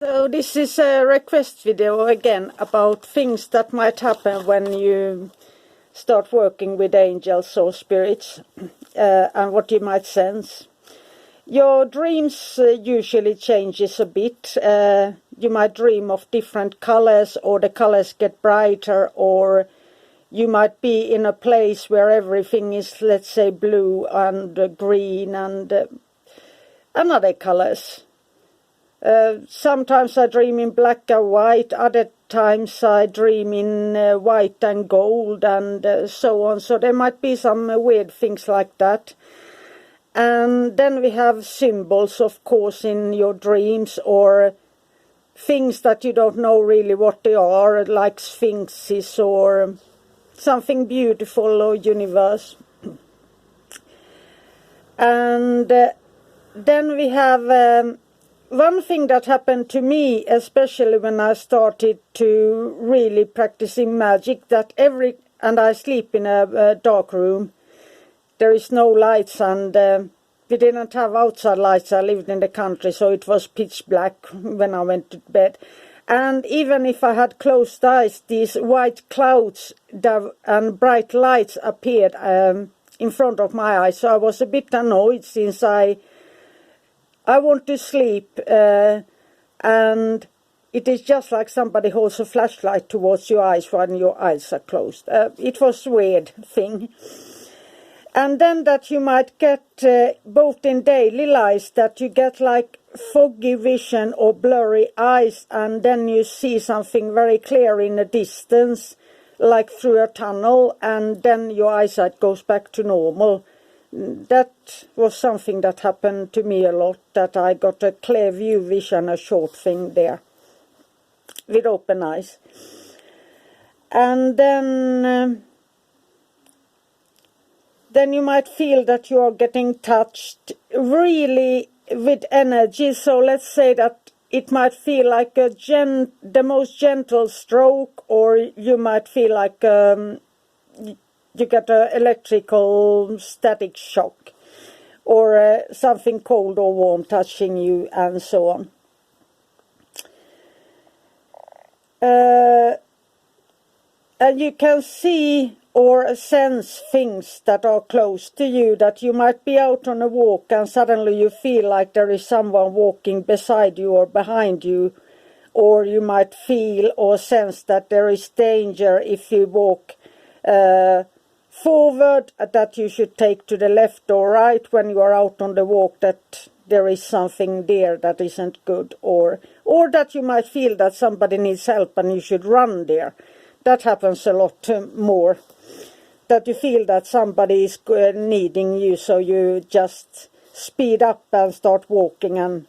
So this is a request video again about things that might happen when you start working with angels or spirits and what you might sense. Your dreams usually changes a bit. You might dream of different colors, or the colors get brighter, or you might be in a place where everything is, let's say, blue and green and other colors. Sometimes I dream in black and white, other times I dream in white and gold and so on. So there might be some weird things like that. And then we have symbols, of course, in your dreams, or things that you don't know really what they are, like sphinxes or something beautiful or universe. And then we have one thing that happened to me, especially when I started to really practicing magic, and I sleep in a dark room. There is no lights, and we didn't have outside lights. I lived in the country, so it was pitch black when I went to bed. And even if I had closed eyes, these white clouds and bright lights appeared in front of my eyes. So I was a bit annoyed, since I want to sleep, and it is just like somebody holds a flashlight towards your eyes when your eyes are closed. It was a weird thing. And then that you might get, both in daily lives, that you get like foggy vision or blurry eyes, and then you see something very clear in the distance, like through a tunnel, and then your eyesight goes back to normal. That was something that happened to me a lot, that I got a clear view vision, a short thing there, with open eyes. And then you might feel that you are getting touched really with energy. So let's say that it might feel like the most gentle stroke, or you might feel like you get an electrical static shock, or something cold or warm touching you, and so on. And you can see or sense things that are close to you, that you might be out on a walk and suddenly you feel like there is someone walking beside you or behind you, or you might feel or sense that there is danger if you walk forward, that you should take to the left or right when you are out on the walk, that there is something there that isn't good, or that you might feel that somebody needs help and you should run there. That happens a lot more, that you feel that somebody is needing you, so you just speed up and start walking, and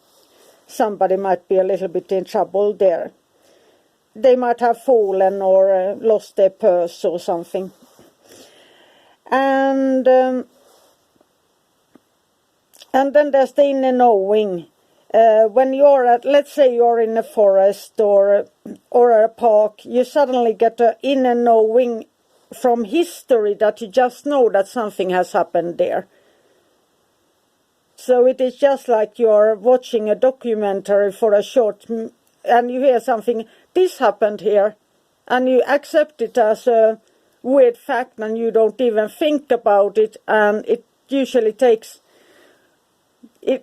somebody might be a little bit in trouble there. They might have fallen or lost their purse or something. And then there's the inner knowing. When you're let's say you're in a forest or a park, you suddenly get an inner knowing from history, that you just know that something has happened there. So it is just like you're watching a documentary for a short, and you hear something, this happened here, and you accept it as a weird fact, and you don't even think about it, and it usually takes...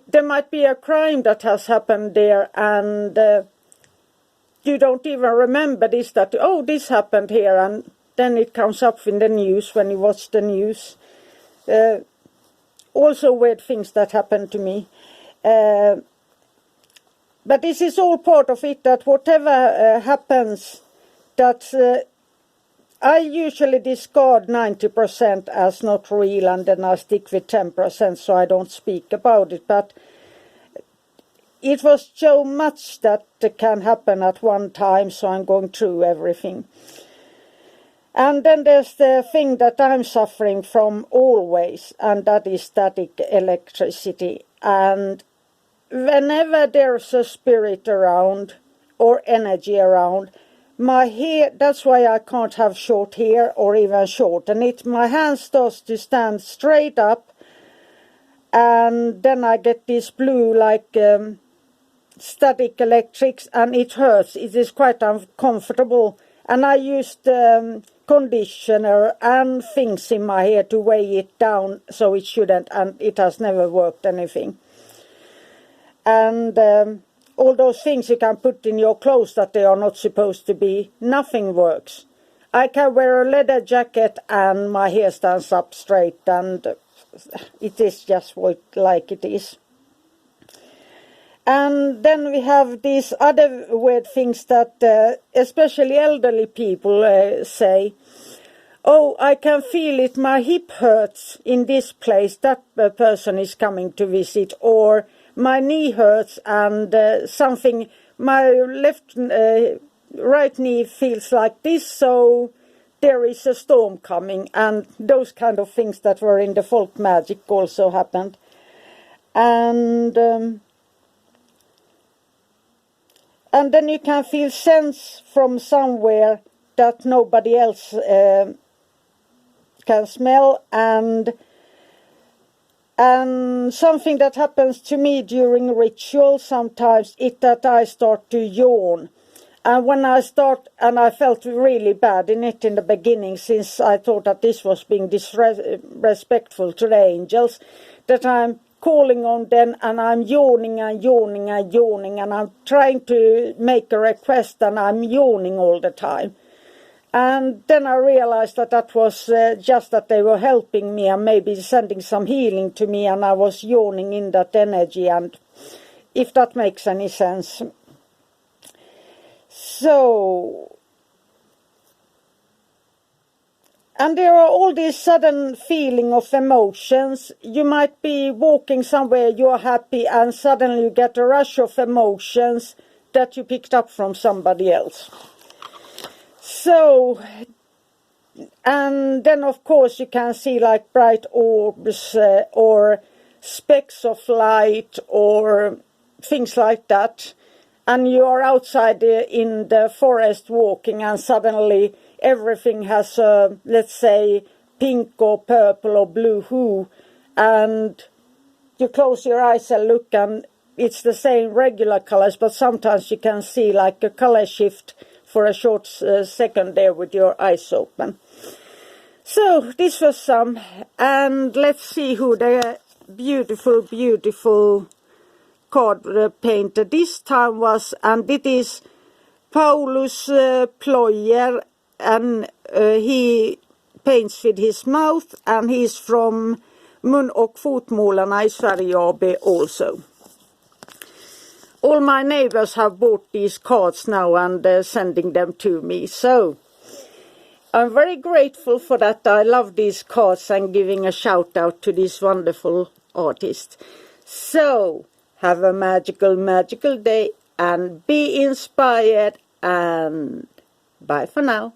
There might be a crime that has happened there, and you don't even remember this, that, oh, this happened here, and then it comes up in the news when you watch the news. Also weird things that happen to me. But this is all part of it, that whatever happens, that I usually discard 90% as not real, and then I stick with 10%, so I don't speak about it. But it was so much that can happen at one time, so I'm going through everything. And then there's the thing that I'm suffering from always, and that is static electricity. And whenever there's a spirit around or energy around, my hair, that's why I can't have short hair or even shorten it. My hand starts to stand straight up, and then I get this blue, like static electrics and it hurts. It is quite uncomfortable. And I used conditioner and things in my hair to weigh it down so it shouldn't, and it has never worked anything. And all those things you can put in your clothes that they are not supposed to be, nothing works. I can wear a leather jacket and my hair stands up straight, and it is just like it is. And then we have these other weird things that especially elderly people say. Oh, I can feel it, my hip hurts in this place, that person is coming to visit. Or my knee hurts and something, my right knee feels like this, so there is a storm coming. And those kind of things that were in the folk magic also happened. And then you can feel sense from somewhere that nobody else can smell. And something that happens to me during ritual sometimes is that I start to yawn. And when I start, and I felt really bad in it in the beginning, since I thought that this was being disrespectful to the angels, that I'm calling on them and I'm yawning and yawning and yawning, and I'm trying to make a request and I'm yawning all the time. And then I realized that that was just that they were helping me and maybe sending some healing to me, and I was yawning in that energy, and if that makes any sense. So, and there are all these sudden feeling of emotions. You might be walking somewhere, you're happy, and suddenly you get a rush of emotions that you picked up from somebody else. So, and then of course you can see like bright orbs or specks of light or things like that. And you are outside in the forest walking, and suddenly everything has a, let's say, pink or purple or blue hue, and you close your eyes and look and it's the same regular colors, but sometimes you can see like a color shift for a short second there with your eyes open. So this was some, and let's see who the beautiful, beautiful card painter this time was, and it is Paulus Ployer, and he paints with his mouth, and he's from Mun- och fotmålarna i Sverige AB also. All my neighbors have bought these cards now and sending them to me, so I'm very grateful for that. I love these cards and giving a shout out to this wonderful artist. So, have a magical, magical day and be inspired, and bye for now.